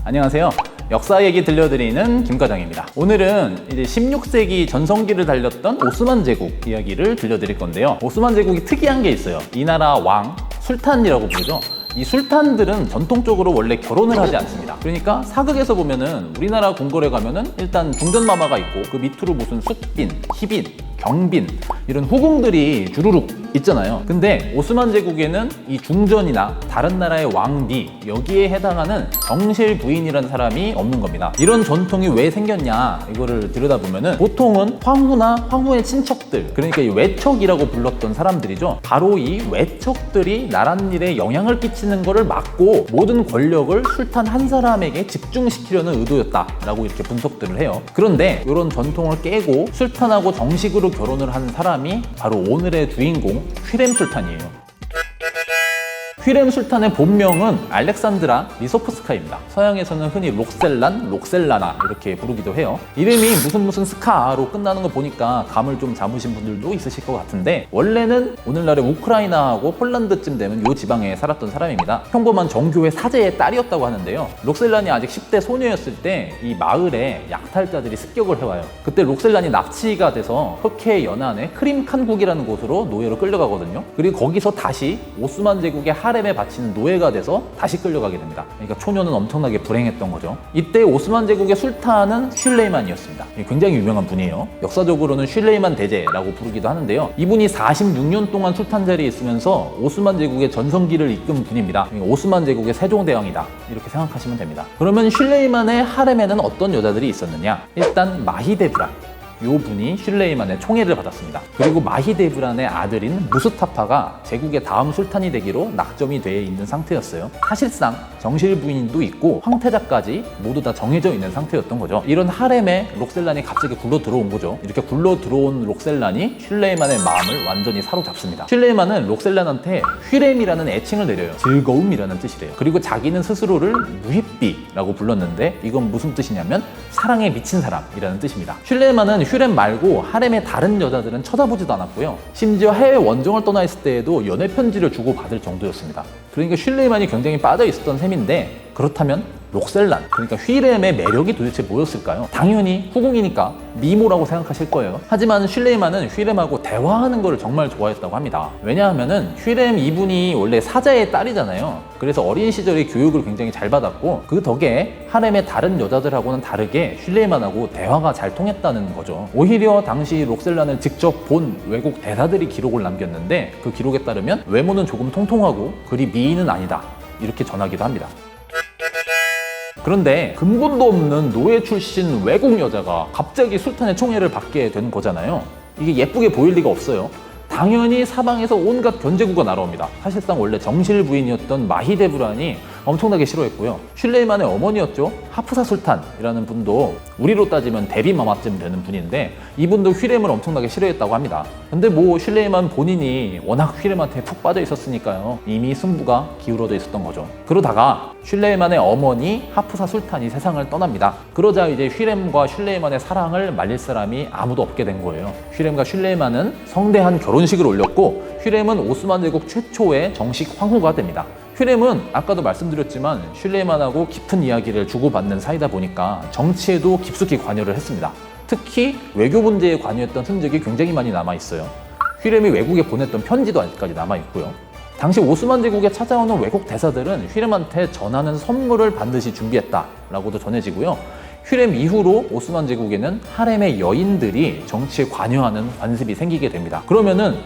안녕하세요. 역사 얘기 들려드리는 김과장입니다. 오늘은 이제 16세기 전성기를 달렸던 오스만 제국 이야기를 들려드릴 건데요. 오스만 제국이 특이한 게 있어요. 이 나라 왕, 술탄이라고 부르죠. 이 술탄들은 전통적으로 원래 결혼을 하지 않습니다. 그러니까 사극에서 보면은 우리나라 궁궐에 가면은 일단 중전마마가 있고 그 밑으로 무슨 숙빈, 희빈, 경빈 이런 후궁들이 주르륵 있잖아요. 근데 오스만 제국에는 이 중전이나 다른 나라의 왕비 여기에 해당하는 정실 부인이라는 사람이 없는 겁니다. 이런 전통이 왜 생겼냐 이거를 들여다보면은 보통은 황후나 황후의 친척들, 그러니까 이 외척이라고 불렀던 사람들이죠. 바로 이 외척들이 나랏일에 영향을 끼치는 거를 막고 모든 권력을 술탄 한 사람에게 집중시키려는 의도였다라고 이렇게 분석들을 해요. 그런데 이런 전통을 깨고 술탄하고 정식으로 결혼을 한 사람이 바로 오늘의 주인공 휘렘 술탄이에요. 휘렘 술탄의 본명은 알렉산드라 리소프스카입니다. 서양에서는 흔히 록셀란, 록셀라나 이렇게 부르기도 해요. 이름이 무슨 스카로 끝나는 거 보니까 감을 좀 잡으신 분들도 있으실 것 같은데 원래는 오늘날의 우크라이나하고 폴란드쯤 되면 이 지방에 살았던 사람입니다. 평범한 정교회 사제의 딸이었다고 하는데요. 록셀란이 아직 10대 소녀였을 때 이 마을에 약탈자들이 습격을 해와요. 그때 록셀란이 납치가 돼서 터키의 연안의 크림칸국이라는 곳으로 노예로 끌려가거든요. 그리고 거기서 다시 오스만 제국의 하렘에 바치는 노예가 돼서 다시 끌려가게 됩니다. 그러니까 초녀는 엄청나게 불행했던 거죠. 이때 오스만 제국의 술탄은 슐레이만이었습니다. 굉장히 유명한 분이에요. 역사적으로는 슐레이만 대제라고 부르기도 하는데요. 이분이 46년 동안 술탄 자리에 있으면서 오스만 제국의 전성기를 이끈 분입니다. 오스만 제국의 세종대왕이다 이렇게 생각하시면 됩니다. 그러면 슐레이만의 하렘에는 어떤 여자들이 있었느냐? 일단 마히데브란, 이 분이 슐레이만의 총애를 받았습니다. 그리고 마히데브란의 아들인 무스타파가 제국의 다음 술탄이 되기로 낙점이 되어 있는 상태였어요. 사실상 정실 부인도 있고 황태자까지 모두 다 정해져 있는 상태였던 거죠. 이런 하렘에 록셀란이 갑자기 굴러 들어온 거죠. 이렇게 굴러 들어온 록셀란이 슐레이만의 마음을 완전히 사로잡습니다. 슐레이만은 록셀란한테 휘렘이라는 애칭을 내려요. 즐거움이라는 뜻이래요. 그리고 자기는 스스로를 무희비라고 불렀는데 이건 무슨 뜻이냐면 사랑에 미친 사람이라는 뜻입니다. 슐레이만은 휘렘 말고 하렘의 다른 여자들은 쳐다보지도 않았고요. 심지어 해외 원정을 떠나 있을 때에도 연애 편지를 주고받을 정도였습니다. 그러니까 슐레이만이 굉장히 빠져 있었던 셈인데, 그렇다면 록셀란, 그러니까 휘렘의 매력이 도대체 뭐였을까요? 당연히 후궁이니까 미모라고 생각하실 거예요. 하지만 슐레이만은 휘렘하고 대화하는 걸 정말 좋아했다고 합니다. 왜냐하면은 휘렘 이분이 원래 사자의 딸이잖아요. 그래서 어린 시절에 교육을 굉장히 잘 받았고 그 덕에 하렘의 다른 여자들하고는 다르게 슐레이만하고 대화가 잘 통했다는 거죠. 오히려 당시 록셀란을 직접 본 외국 대사들이 기록을 남겼는데 그 기록에 따르면 외모는 조금 통통하고 그리 미인은 아니다 이렇게 전하기도 합니다. 그런데 근본도 없는 노예 출신 외국 여자가 갑자기 술탄의 총애를 받게 된 거잖아요. 이게 예쁘게 보일 리가 없어요. 당연히 사방에서 온갖 견제구가 날아옵니다. 사실상 원래 정실 부인이었던 마히데브란이 엄청나게 싫어했고요. 슐레이만의 어머니였죠. 하프사 술탄이라는 분도 우리로 따지면 데뷔마마쯤 되는 분인데 이분도 휘렘을 엄청나게 싫어했다고 합니다. 근데 뭐 슐레이만 본인이 워낙 휘렘한테 푹 빠져 있었으니까요. 이미 승부가 기울어져 있었던 거죠. 그러다가 슐레이만의 어머니 하프사 술탄이 세상을 떠납니다. 그러자 이제 휘렘과 슐레이만의 사랑을 말릴 사람이 아무도 없게 된 거예요. 휘렘과 슐레이만은 성대한 결혼식을 올렸고 휘렘은 오스만 제국 최초의 정식 황후가 됩니다. 휘렘은 아까도 말씀드렸지만 슐레이만하고 깊은 이야기를 주고받는 사이다 보니까 정치에도 깊숙이 관여를 했습니다. 특히 외교 문제에 관여했던 흔적이 굉장히 많이 남아있어요. 휘렘이 외국에 보냈던 편지도 아직까지 남아있고요. 당시 오스만 제국에 찾아오는 외국 대사들은 휘렘한테 전하는 선물을 반드시 준비했다라고도 전해지고요. 휘렘 이후로 오스만 제국에는 하렘의 여인들이 정치에 관여하는 관습이 생기게 됩니다. 그러면은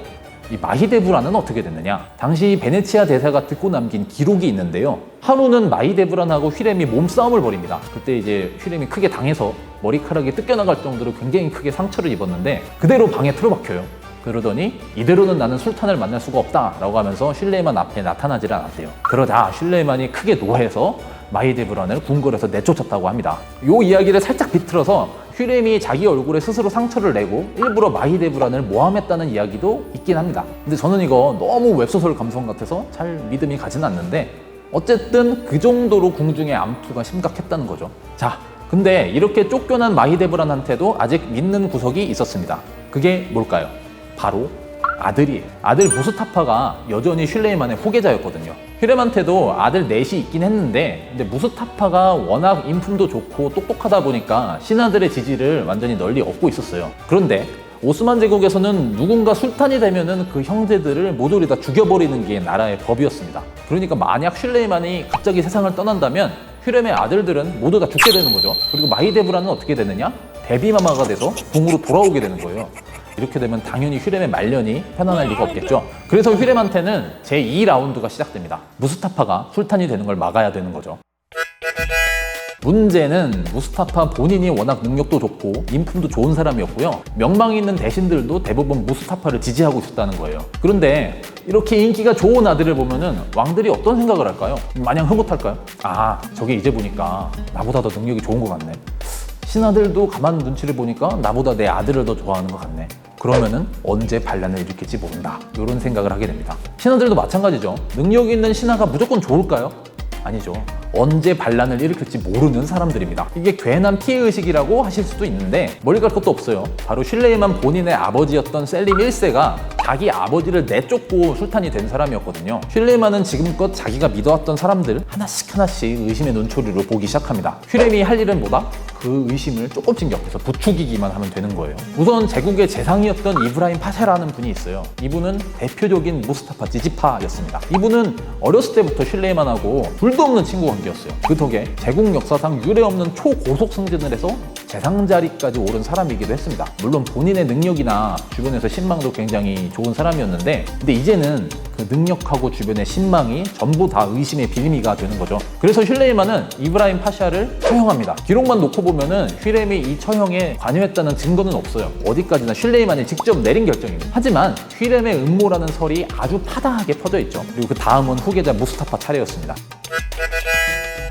이 마히데브란은 어떻게 됐느냐? 당시 베네치아 대사가 듣고 남긴 기록이 있는데요. 하루는 마히데브란하고 휘렘이 몸싸움을 벌입니다. 그때 이제 휘렘이 크게 당해서 머리카락이 뜯겨나갈 정도로 굉장히 크게 상처를 입었는데 그대로 방에 틀어박혀요. 그러더니 이대로는 나는 술탄을 만날 수가 없다라고 하면서 슐레이만 앞에 나타나질 않았대요. 그러다 슐레이만이 크게 노해서 마히데브란을 궁궐에서 내쫓았다고 합니다. 이 이야기를 살짝 비틀어서 휘렘이 자기 얼굴에 스스로 상처를 내고 일부러 마히데브란을 모함했다는 이야기도 있긴 합니다. 근데 저는 이거 너무 웹소설 감성 같아서 잘 믿음이 가진 않는데 어쨌든 그 정도로 궁중의 암투가 심각했다는 거죠. 자, 근데 이렇게 쫓겨난 마히데브란한테도 아직 믿는 구석이 있었습니다. 그게 뭘까요? 바로 아들이에요. 아들 무스타파가 여전히 슐레이만의 후계자였거든요. 휘렘한테도 아들 넷이 있긴 했는데 근데 무스타파가 워낙 인품도 좋고 똑똑하다 보니까 신하들의 지지를 완전히 널리 얻고 있었어요. 그런데 오스만 제국에서는 누군가 술탄이 되면은 그 형제들을 모조리 다 죽여버리는 게 나라의 법이었습니다. 그러니까 만약 슐레이만이 갑자기 세상을 떠난다면 휘렘의 아들들은 모두 다 죽게 되는 거죠. 그리고 마히데브라는 어떻게 되느냐? 데비마마가 돼서 궁으로 돌아오게 되는 거예요. 이렇게 되면 당연히 휘렘의 말년이 편안할 리가 없겠죠. 그래서 휘렘한테는 제2라운드가 시작됩니다. 무스타파가 술탄이 되는 걸 막아야 되는 거죠. 문제는 무스타파 본인이 워낙 능력도 좋고 인품도 좋은 사람이었고요. 명망 있는 대신들도 대부분 무스타파를 지지하고 있었다는 거예요. 그런데 이렇게 인기가 좋은 아들을 보면은 왕들이 어떤 생각을 할까요? 마냥 흐뭇할까요? 아, 저게 이제 보니까 나보다 더 능력이 좋은 것 같네. 신하들도 가만 눈치를 보니까 나보다 내 아들을 더 좋아하는 것 같네. 그러면은 언제 반란을 일으킬지 모른다. 이런 생각을 하게 됩니다. 신하들도 마찬가지죠. 능력 있는 신하가 무조건 좋을까요? 아니죠. 언제 반란을 일으킬지 모르는 사람들입니다. 이게 괜한 피해의식이라고 하실 수도 있는데 멀리 갈 것도 없어요. 바로 슐레이만 본인의 아버지였던 셀림 1세가 자기 아버지를 내쫓고 술탄이 된 사람이었거든요. 슐레이만은 지금껏 자기가 믿어왔던 사람들 하나씩 의심의 눈초리로 보기 시작합니다. 휘렘이 할 일은 뭐다? 그 의심을 조금씩 옆에서 부추기기만 하면 되는 거예요. 우선 제국의 재상이었던 이브라임 파샤라는 분이 있어요. 이분은 대표적인 무스타파 지지파였습니다. 이분은 어렸을 때부터 슐레이만하고 둘도 없는 친구 관계였어요. 그 덕에 제국 역사상 유례없는 초고속 승진을 해서 재상 자리까지 오른 사람이기도 했습니다. 물론 본인의 능력이나 주변에서 신망도 굉장히 좋은 사람이었는데 근데 이제는 그 능력하고 주변의 신망이 전부 다 의심의 빌미가 되는 거죠. 그래서 슐레이만은 이브라임 파샤를 처형합니다. 기록만 놓고 보면은 휘렘이 이 처형에 관여했다는 증거는 없어요. 어디까지나 슐레이만이 직접 내린 결정입니다. 하지만 휘렘의 음모라는 설이 아주 파다하게 퍼져 있죠. 그리고 그 다음은 후계자 무스타파 차례였습니다.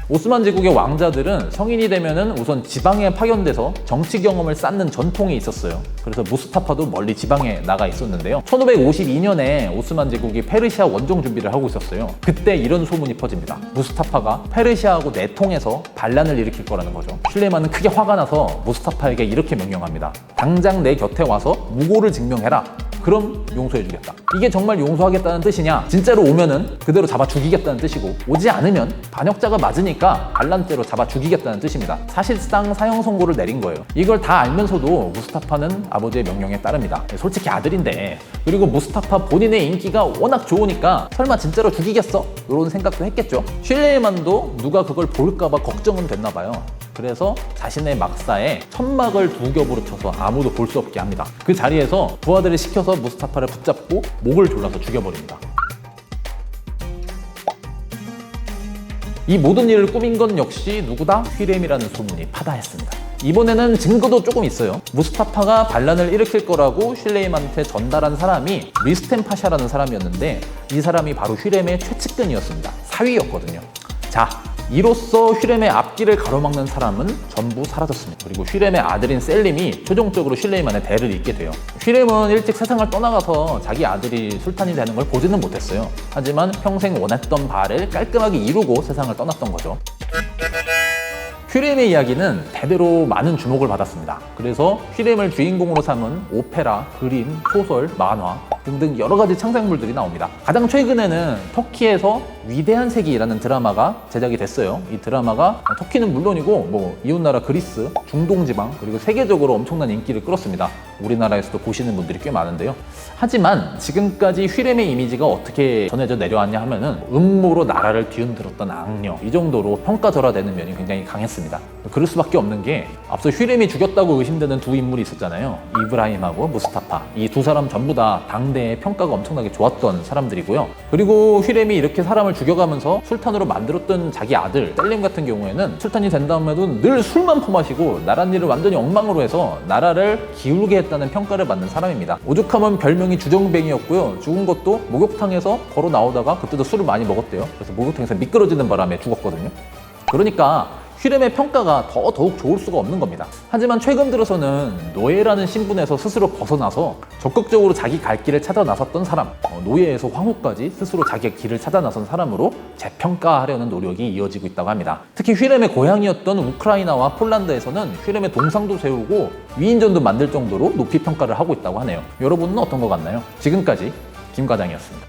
오스만 제국의 왕자들은 성인이 되면은 우선 지방에 파견돼서 정치 경험을 쌓는 전통이 있었어요. 그래서 무스타파도 멀리 지방에 나가 있었는데요. 1552년에 오스만 제국이 페르시아 원정 준비를 하고 있었어요. 그때 이런 소문이 퍼집니다. 무스타파가 페르시아하고 내통해서 반란을 일으킬 거라는 거죠. 슐레이만은 크게 화가 나서 무스타파에게 이렇게 명령합니다. 당장 내 곁에 와서 무고를 증명해라. 그럼 용서해주겠다. 이게 정말 용서하겠다는 뜻이냐? 진짜로 오면은 그대로 잡아 죽이겠다는 뜻이고 오지 않으면 반역자가 맞으니까 반란죄로 잡아 죽이겠다는 뜻입니다. 사실상 사형 선고를 내린 거예요. 이걸 다 알면서도 무스타파는 아버지의 명령에 따릅니다. 솔직히 아들인데 그리고 무스타파 본인의 인기가 워낙 좋으니까 설마 진짜로 죽이겠어? 이런 생각도 했겠죠. 슐레이만도 누가 그걸 볼까봐 걱정은 됐나 봐요. 그래서 자신의 막사에 천막을 두 겹으로 쳐서 아무도 볼 수 없게 합니다. 그 자리에서 부하들을 시켜서 무스타파를 붙잡고 목을 졸라서 죽여버립니다. 이 모든 일을 꾸민 건 역시 누구다? 휘렘이라는 소문이 파다했습니다. 이번에는 증거도 조금 있어요. 무스타파가 반란을 일으킬 거라고 슐레이만한테 전달한 사람이 리스템 파샤라는 사람이었는데 이 사람이 바로 휘렘의 최측근이었습니다. 사위였거든요. 자, 이로써 휘렘의 앞길을 가로막는 사람은 전부 사라졌습니다. 그리고 휘렘의 아들인 셀림이 최종적으로 슐레이만의 대를 잇게 돼요. 휘렘은 일찍 세상을 떠나가서 자기 아들이 술탄이 되는 걸 보지는 못했어요. 하지만 평생 원했던 바를 깔끔하게 이루고 세상을 떠났던 거죠. 휘렘의 이야기는 대대로 많은 주목을 받았습니다. 그래서 휘렘을 주인공으로 삼은 오페라, 그림, 소설, 만화 등등 여러 가지 창작물들이 나옵니다. 가장 최근에는 터키에서 위대한 세기라는 드라마가 제작이 됐어요. 이 드라마가 터키는 물론이고 이웃나라 그리스, 중동지방 그리고 세계적으로 엄청난 인기를 끌었습니다. 우리나라에서도 보시는 분들이 꽤 많은데요. 하지만 지금까지 휘렘의 이미지가 어떻게 전해져 내려왔냐 하면은 음모로 나라를 뒤흔들었던 악녀 이 정도로 평가절하되는 면이 굉장히 강했습니다. 그럴 수밖에 없는 게 앞서 휘렘이 죽였다고 의심되는 두 인물이 있었잖아요. 이브라임하고 무스타파. 이 두 사람 전부 다 당대의 평가가 엄청나게 좋았던 사람들이고요. 그리고 휘렘이 이렇게 사람을 죽여가면서 술탄으로 만들었던 자기 아들 셀림 같은 경우에는 술탄이 된 다음에도 늘 술만 퍼마시고 나랏일을 완전히 엉망으로 해서 나라를 기울게 했다는 평가를 받는 사람입니다. 오죽하면 별명이 주정뱅이였고요. 죽은 것도 목욕탕에서 걸어 나오다가 그때도 술을 많이 먹었대요. 그래서 목욕탕에서 미끄러지는 바람에 죽었거든요. 그러니까 휘렘의 평가가 더욱 좋을 수가 없는 겁니다. 하지만 최근 들어서는 노예라는 신분에서 스스로 벗어나서 적극적으로 자기 갈 길을 찾아 나섰던 사람, 노예에서 황후까지 스스로 자기의 길을 찾아 나선 사람으로 재평가하려는 노력이 이어지고 있다고 합니다. 특히 휘렘의 고향이었던 우크라이나와 폴란드에서는 휘렘의 동상도 세우고 위인전도 만들 정도로 높이 평가를 하고 있다고 하네요. 여러분은 어떤 것 같나요? 지금까지 김과장이었습니다.